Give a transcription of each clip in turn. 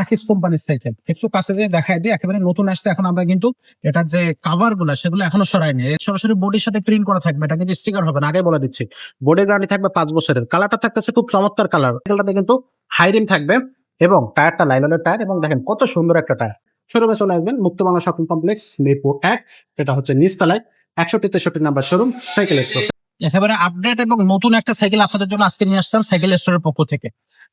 আকিস কোম্পানির সাইকেল। একটু কাছে যে দেখায় দিই, একেবারে নতুন আসছে। এখন আমরা কিন্তু এটার যে কাভার গুলা সেগুলো এখনো সরাইনি। সরাসরি বডির সাথে প্রিন্ট করা থাকবে, এটা কিন্তু স্টিকার হবে না, আগে বলে দিচ্ছি। বডি গ্যারান্টি থাকবে 5 বছরের। কালারটা থাকতেছে খুব চমৎকার কালার। সাইকেলটাতে কিন্তু হাই রিম থাকবে এবং টায়ারটা লাইলনের টায়ার, এবং দেখেন কত সুন্দর একটা টায়ার। শোরুমে চলে আসবেন মুক্ত বাংলা শপিং কমপ্লেক্স মিরপুর 1, এটা হচ্ছে নিচতলায় 6163 নাম্বার শোরুম সাইকেল স্টোর। একেবারে আপডেট এবং নতুন একটা সাইকেল আপনাদের জন্য আজকে নিয়ে আসলাম সাইকেল স্টোরের পক্ষ থেকে।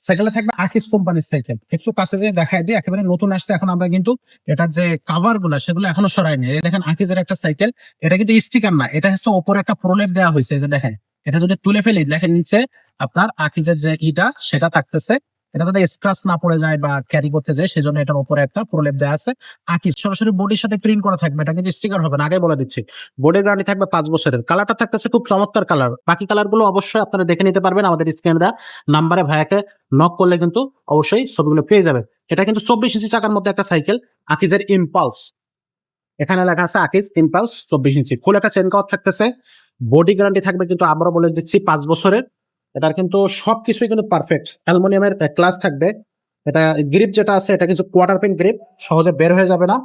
সাইকেলে থাকবে আকিস কোম্পানির সাইকেল। একটু কাছে যে দেখায় দিই, একেবারে নতুন আসছে। এখন আমরা কিন্তু এটার যে কাভার গুলা সেগুলো এখনো সরাইনি। দেখেন আকিজের একটা সাইকেল, এটা কিন্তু স্টিকার না, এটা হচ্ছে ওপরে একটা প্রলেপ দেওয়া হয়েছে। যে দেখেন, এটা যদি তুলে ফেলি, দেখেন নিচে আপনার আকিজের যে ইটা সেটা থাকতেছে। এটা যাতে স্ক্রাচ না পড়ে যায় বা ক্যারি করতে যায়, সেজন্য এটার উপরে একটা প্রলেপ দেওয়া আছে। আকিজ সরাসরি বডির সাথে প্রিন্ট করা থাকবে, এটা কিন্তু স্টিকার হবে না, আগে বলে দিচ্ছি। বডি গ্যারান্টি থাকবে 5 বছরের। কালারটা থাকতেছে খুব চমৎকার কালার। বাকি কালার গুলো অবশ্যই আপনারা দেখে নিতে পারবেন আমাদের স্ক্রিনে দেওয়া নাম্বারে। ভাইয়াকে নক করলে কিন্তু অবশ্যই ছবিগুলো পেয়ে যাবে। এটা কিন্তু 24 ইঞ্চি চাকার মধ্যে একটা সাইকেল, আকিজের ইম্পালস। এখানে লেখা আছে আকিজ ইম্পালস 24 ইঞ্চি। ফুল একটা চেন কভার থাকতেছে। বডি গ্যারান্টি থাকবে কিন্তু আবারও বলে দিচ্ছি 5 বছরের। এটার কিন্তু সবকিছুই কিন্তু পারফেক্ট। অ্যালুমিনিয়ামের ক্লাস থাকবে। এটা গ্রিপ যেটা আছে এটা কিন্তু কোয়ার্টার পিন গ্রিপ, সহজে বের হয়ে যাবে না।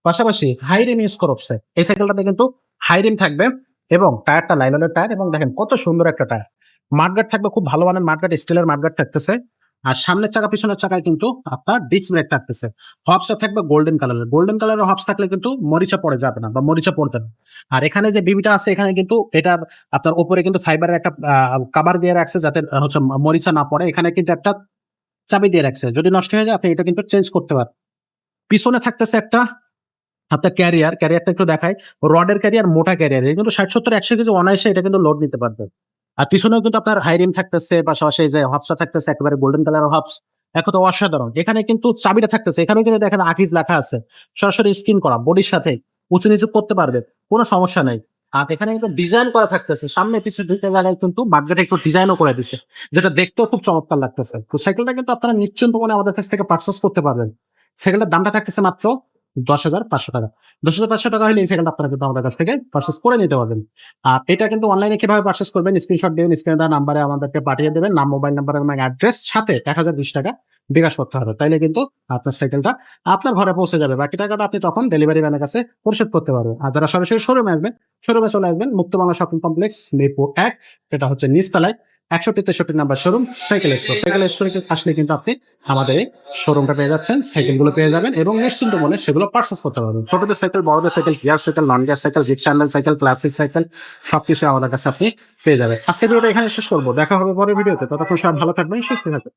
পাশাপাশি হাই রিম ইউজ করছে এই সাইকেলটাতে, কিন্তু হাই রিম থাকবে এবং টায়ারটা লাইলনের টায়ার, এবং দেখেন কত সুন্দর একটা টায়ার। মাঠগার্ড থাকবে খুব ভালো মানের মাঠগার্ড, স্টিলের মাঠগার্ড থাকতেছে। আর সামনের চাকা পিছনের চাকায় কিন্তু আপনার ডিস্ক ব্রেক থাকতেছে। হবসটা থাকবে গোল্ডেন কালারের। গোল্ডেন কালারের হবস থাকলে কিন্তু মরিচা পড়ে যাবে না বা মরিচা পড়বে না। আর এখানে যে বিবিটা আছে, এখানে কিন্তু এটার আপনার উপরে কিন্তু ফাইবারের একটা কাভার দিয়ে রাখছে, যাতে হচ্ছে মরিচা না পড়ে। এখানে কিন্তু একটা চাবি দিয়ে রাখছে, যদি নষ্ট হয়ে যায় আপনি এটা কিন্তু চেঞ্জ করতে পারেন। পিছনে থাকতেছে একটা আপনার ক্যারিয়ারটা একটু দেখায়। রডের ক্যারিয়ার, মোটা ক্যারিয়ার, কিন্তু 60-70-100 কেজি অনায়াসে এটা কিন্তু লোড নিতে পারবে। আর পিছনেও কিন্তু আপনার হাই রিম থাকতেছে, পাশাপাশি যে হবসটা থাকতেছে একেবারে গোল্ডেন কালার হবস। এখন তো অসাধারণ। এখানে কিন্তু চাবিটা থাকতেছে, এখানেও কিন্তু দেখেন আকিজ লেখা আছে, সরাসরি স্ক্রিন করা, বডির সাথে উঁচু নিচু করতে পারবে, কোনো সমস্যা নাই। আর এখানে কিন্তু ডিজাইন করা থাকতেছে, সামনে পিছনে দুইটা জায়গায় কিন্তু বাগ্যটা একটু ডিজাইনও করে দিছে, যেটা দেখতেও খুব চমৎকার লাগতেছে। তো সাইকেলটা কিন্তু আপনারা নিশ্চিন্ত মনে আমাদের কাছ থেকে পারচেস করতে পারবেন। সাইকেলটার দামটা থাকতেছে মাত্র 10,500 টাকা। 10,500 টাকা হলে এই সেকেন্ড আপনারা কিন্তু আমাদের কাছ থেকে পারচেস করে নিতে পারবেন। আর এটা কিন্তু অনলাইনে কিভাবে পারচেস করবেন, স্ক্রিনশট দিবেন, স্ক্রিনে দেওয়া নাম্বারে আমাদেরকে পাঠিয়ে দেবেন, নাম, মোবাইল নাম্বার এবং অ্যাড্রেস, সাথে 1020 টাকা বিকাশ করতে হবে। তাইলে কিন্তু আপনার সাইকেলটা আপনার ঘরে পৌঁছে যাবে। বাকি টাকাটা আপনি তখন ডেলিভারি ম্যানের কাছে পরিশোধ করতে পারবেন। আর যারা সরাসরি শোরুমে আসবেন, শোরুমে চলে আসবেন মুক্ত বাংলা শপিং কমপ্লেক্স মিরপুর 1, এটা হচ্ছে নিচতলায় 6163 number showroom cycle store. Cycle স্টোরে আসলে কিন্তু আপনি আমাদের এই শোরুমটা পেয়ে যাচ্ছেন, সাইকেলগুলো পেয়ে যাবেন এবং নিশ্চিন্ত মনে সেগুলো পারচেস করতে পারবেন। ছোটদের সাইকেল, বড়দের cycle, gear cycle, non gear cycle, rickshaw handle cycle, classic cycle, সবকিছু আমাদের কাছে আপনি পেয়ে যাবেন। আজকের ভিডিওটা এখানে শেষ করবো, দেখা হবে পরের ভিডিওতে। ততক্ষণ সব ভালো থাকবেন, সুস্থ থাকবেন।